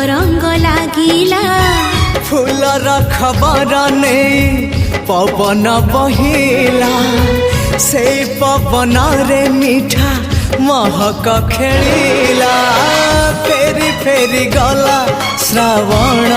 रंग लागिला फूलर खबर नहीं पवन बहिला से पवन रे मीठा महक खेलिला फेरी फेरी गला श्रावण